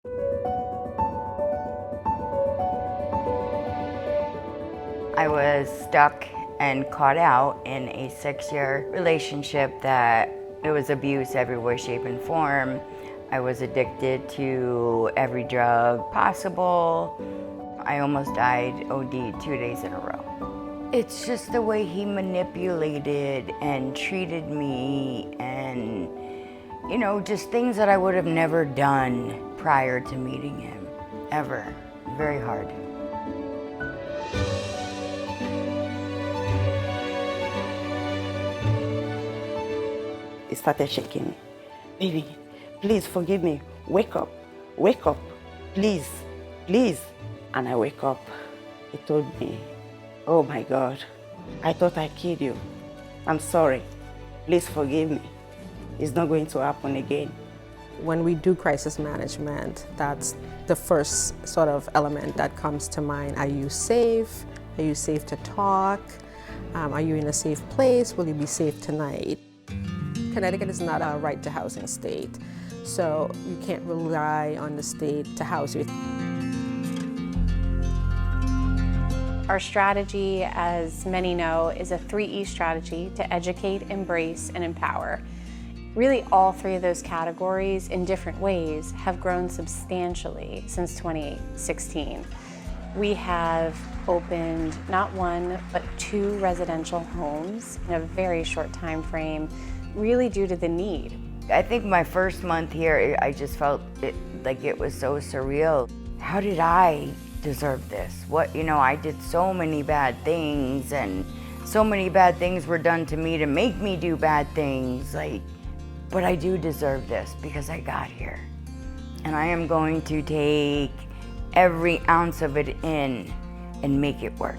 I was stuck and caught out in a 6-year relationship that it was abuse every way, shape, and form. I was addicted to every drug possible. I almost died OD 2 days in a row. It's just the way he manipulated and treated me and, just things that I would have never done prior to meeting him, ever. Very hard. He started shaking me. Baby, please forgive me. Wake up, please, please. And I wake up. He told me, oh my God, I thought I killed you. I'm sorry. Please forgive me. It's not going to happen again. When we do crisis management, that's the first sort of element that comes to mind. Are you safe? Are you safe to talk? Are you in a safe place? Will you be safe tonight? Connecticut is not a right to housing state, so you can't rely on the state to house you. Our strategy, as many know, is a 3E strategy to educate, embrace, and empower. Really, all three of those categories, in different ways, have grown substantially since 2016. We have opened not one, but 2 residential homes in a very short time frame, really due to the need. I think my first month here, I just felt like it was so surreal. How did I deserve this? I did so many bad things, and so many bad things were done to me to make me do bad things. But I do deserve this because I got here. And I am going to take every ounce of it in and make it work.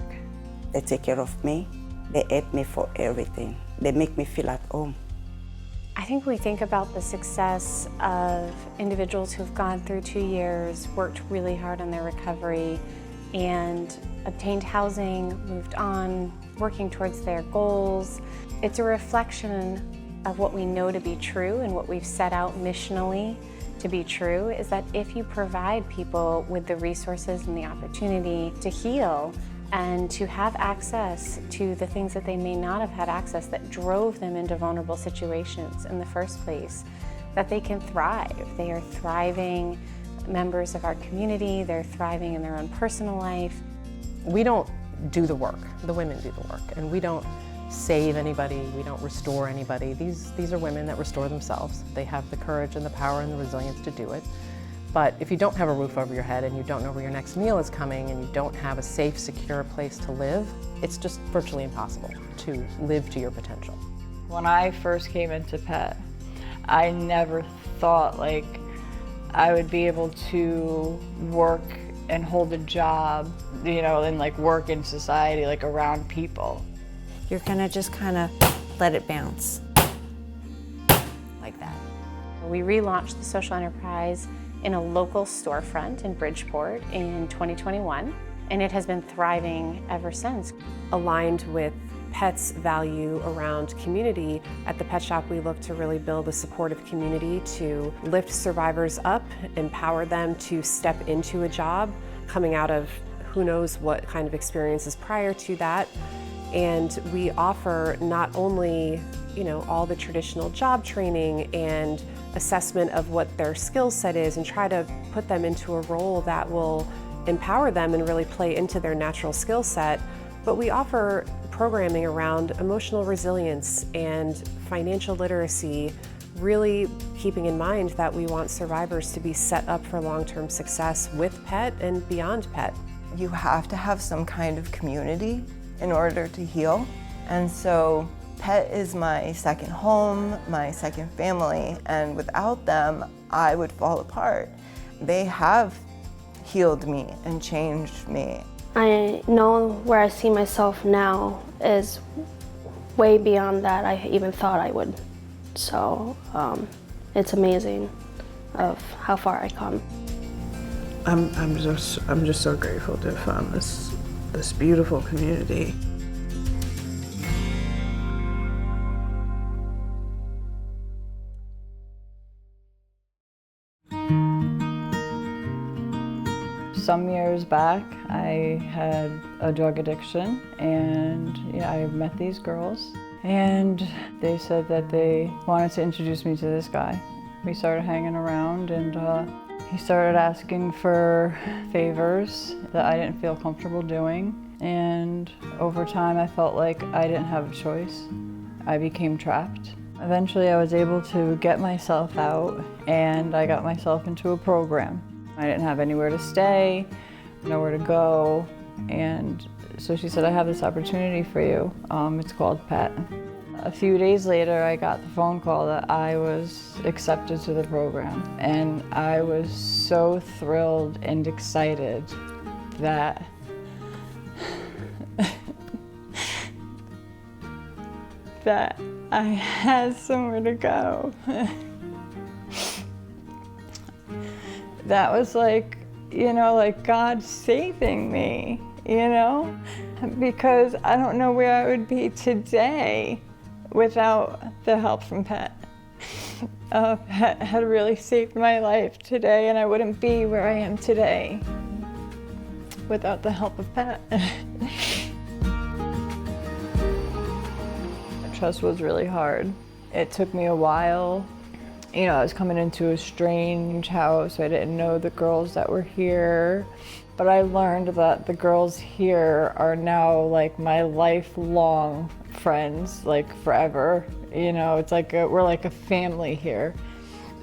They take care of me. They help me for everything. They make me feel at home. I think we think about the success of individuals who've gone through 2 years, worked really hard on their recovery, and obtained housing, moved on, working towards their goals. It's a reflection of what we know to be true and what we've set out missionally to be true, is that if you provide people with the resources and the opportunity to heal and to have access to the things that they may not have had access that drove them into vulnerable situations in the first place, that they can thrive. They are thriving members of our community, they're thriving in their own personal life. We don't do the work, the women do the work, and we don't save anybody, we don't restore anybody. These are women that restore themselves. They have the courage and the power and the resilience to do it. But if you don't have a roof over your head and you don't know where your next meal is coming and you don't have a safe, secure place to live, it's just virtually impossible to live to your potential. When I first came into Peht, I never thought I would be able to work and hold a job, and work in society, around people. You're gonna just kind of let it bounce, like that. We relaunched the social enterprise in a local storefront in Bridgeport in 2021, and it has been thriving ever since. Aligned with Peht's value around community, at the Peht Shop we look to really build a supportive community to lift survivors up, empower them to step into a job, coming out of who knows what kind of experiences prior to that. And we offer not only, all the traditional job training and assessment of what their skill set is and try to put them into a role that will empower them and really play into their natural skill set, but we offer programming around emotional resilience and financial literacy, really keeping in mind that we want survivors to be set up for long-term success with Peht and beyond Peht. You have to have some kind of community in order to heal. And so Peht is my second home, my second family, and without them, I would fall apart. They have healed me and changed me. I know where I see myself now is way beyond that I even thought I would. So it's amazing of how far I come. I'm just so grateful to have found this beautiful community. Some years back, I had a drug addiction, and I met these girls, and they said that they wanted to introduce me to this guy. We started hanging around, and he started asking for favors that I didn't feel comfortable doing, and over time I felt like I didn't have a choice. I became trapped. Eventually I was able to get myself out, and I got myself into a program. I didn't have anywhere to stay, nowhere to go, and so she said, I have this opportunity for you. It's called Peht. A few days later, I got the phone call that I was accepted to the program, and I was so thrilled and excited that that I had somewhere to go. That was like, like God saving me, because I don't know where I would be today without the help from Peht. Peht had really saved my life today, and I wouldn't be where I am today without the help of Peht. Trust was really hard. It took me a while. I was coming into a strange house. I didn't know the girls that were here, but I learned that the girls here are now like my lifelong friends, like forever. It's like we're like a family here.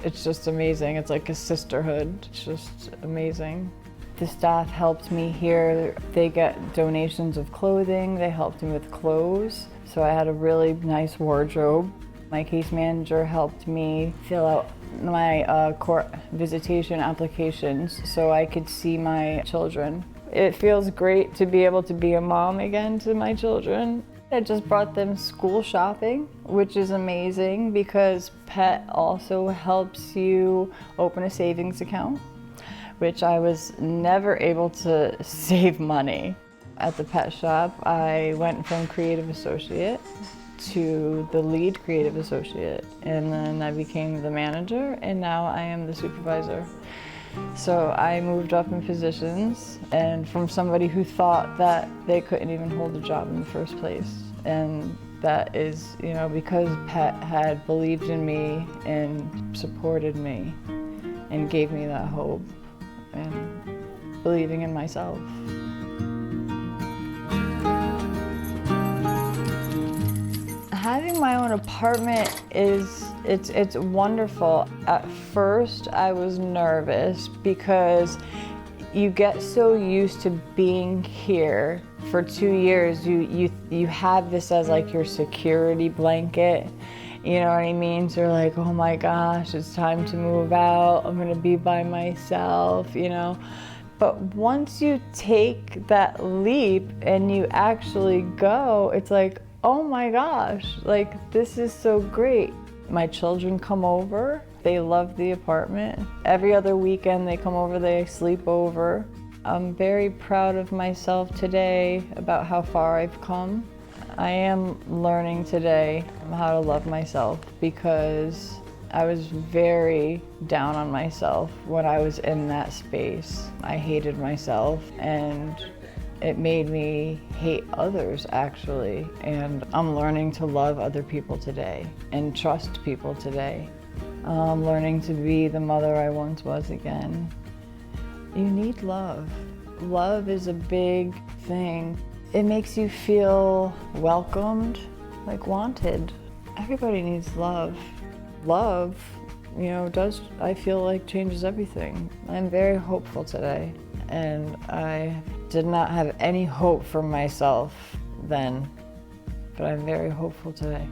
It's just amazing. It's like a sisterhood. It's just amazing. The staff helped me here. They get donations of clothing. They helped me with clothes. So I had a really nice wardrobe. My case manager helped me fill out my court visitation applications so I could see my children. It feels great to be able to be a mom again to my children. I just brought them school shopping, which is amazing because Peht also helps you open a savings account, which I was never able to save money. At the pet shop, I went from creative associate to the lead creative associate, and then I became the manager, and now I am the supervisor. So I moved up in positions, and from somebody who thought that they couldn't even hold a job in the first place. And that is, because Peht had believed in me and supported me and gave me that hope and believing in myself. Having my own apartment it's wonderful. At first I was nervous because you get so used to being here for 2 years. You have this as like your security blanket. You know what I mean? So you're like, oh my gosh, it's time to move out. I'm gonna be by myself, But once you take that leap and you actually go, it's like, oh my gosh, like this is so great. My children come over. They love the apartment. Every other weekend they come over, they sleep over. I'm very proud of myself today about how far I've come. I am learning today how to love myself because I was very down on myself when I was in that space. I hated myself, and it made me hate others, actually. And I'm learning to love other people today and trust people today. I'm learning to be the mother I once was again. You need love. Love is a big thing. It makes you feel welcomed, like wanted. Everybody needs love. Love, I feel like changes everything. I'm very hopeful today, and I did not have any hope for myself then, but I'm very hopeful today.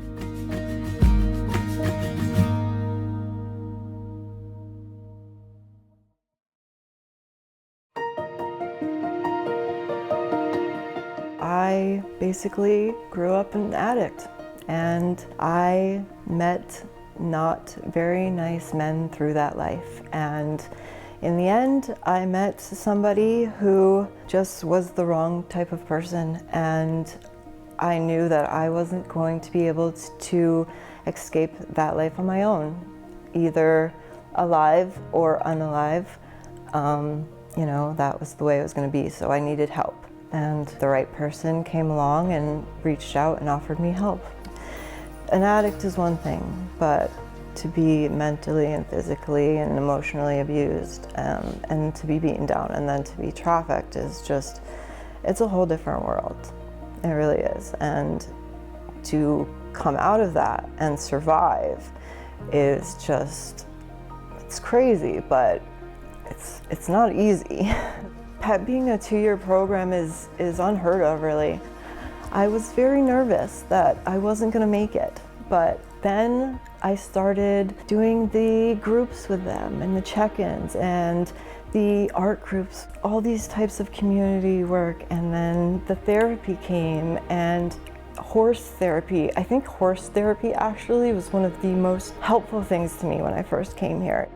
I basically grew up an addict, and I met not very nice men through that life. And in the end, I met somebody who just was the wrong type of person, and I knew that I wasn't going to be able to escape that life on my own, either alive or unalive. You know, that was the way it was going to be, so I needed help. And the right person came along and reached out and offered me help. An addict is one thing, but to be mentally and physically and emotionally abused and to be beaten down and then to be trafficked is just, it's a whole different world. It really is. And to come out of that and survive is just, it's crazy, but it's not easy. Peht being a 2-year program is unheard of, really. I was very nervous that I wasn't gonna make it, but then I started doing the groups with them and the check-ins and the art groups, all these types of community work, and then the therapy came and horse therapy. I think horse therapy actually was one of the most helpful things to me when I first came here.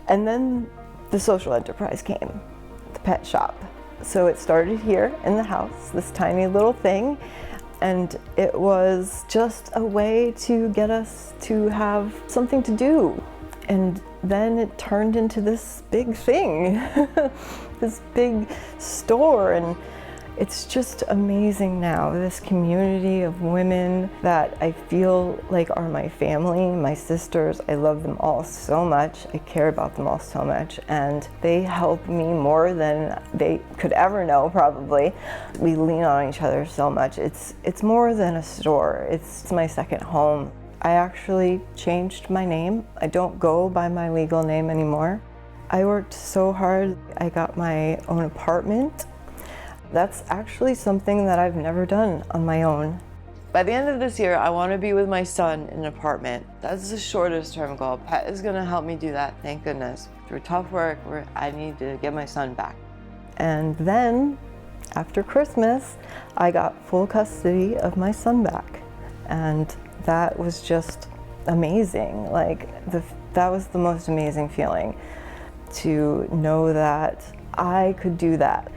And then the social enterprise came, the pet shop. So it started here in the house, this tiny little thing, and it was just a way to get us to have something to do. And then it turned into this big thing, this big store, and it's just amazing now, this community of women that I feel like are my family, my sisters. I love them all so much. I care about them all so much, and they help me more than they could ever know, probably. We lean on each other so much. It's more than a store. It's my second home. I actually changed my name. I don't go by my legal name anymore. I worked so hard. I got my own apartment. That's actually something that I've never done on my own. By the end of this year, I want to be with my son in an apartment. That's the shortest term goal. Peht is going to help me do that, thank goodness. Through tough work, I need to get my son back. And then, after Christmas, I got full custody of my son back. And that was just amazing. Like, that was the most amazing feeling, to know that I could do that.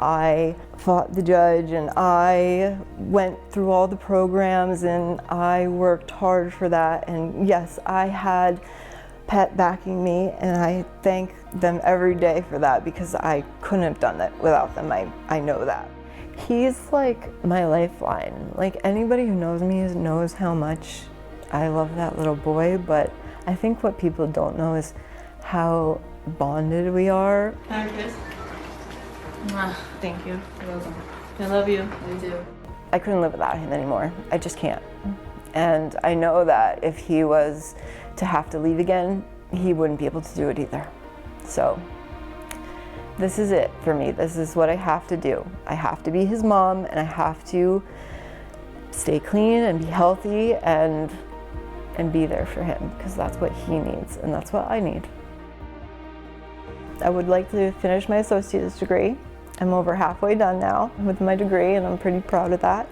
I fought the judge and I went through all the programs and I worked hard for that. And yes, I had Peht backing me, and I thank them every day for that, because I couldn't have done it without them. I know that. He's like my lifeline. Like, anybody who knows me knows how much I love that little boy, but I think what people don't know is how bonded we are. Hi, Chris. Thank you. You're welcome. I love you. I do. I couldn't live without him anymore. I just can't. And I know that if he was to have to leave again, he wouldn't be able to do it either. So this is it for me. This is what I have to do. I have to be his mom, and I have to stay clean and be healthy and be there for him, because that's what he needs and that's what I need. I would like to finish my associate's degree. I'm over halfway done now with my degree, and I'm pretty proud of that.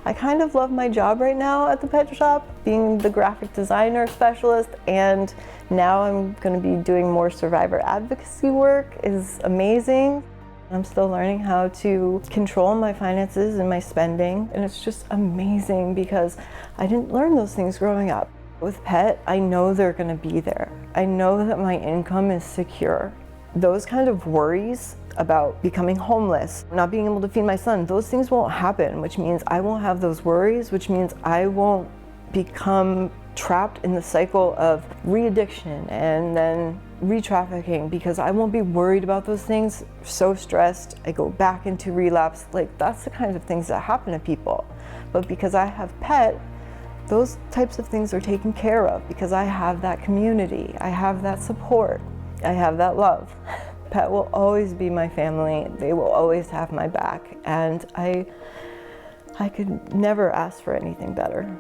I kind of love my job right now at the pet shop, being the graphic designer specialist, and now I'm going to be doing more survivor advocacy work. Is amazing. I'm still learning how to control my finances and my spending, and it's just amazing because I didn't learn those things growing up. With Peht, I know they're going to be there. I know that my income is secure. Those kind of worries about becoming homeless, not being able to feed my son, those things won't happen, which means I won't have those worries, which means I won't become trapped in the cycle of re-addiction and then re-trafficking, because I won't be worried about those things, so stressed, I go back into relapse. Like, that's the kinds of things that happen to people. But because I have Peht, those types of things are taken care of, because I have that community, I have that support, I have that love. Peht will always be my family. They will always have my back, and I could never ask for anything better.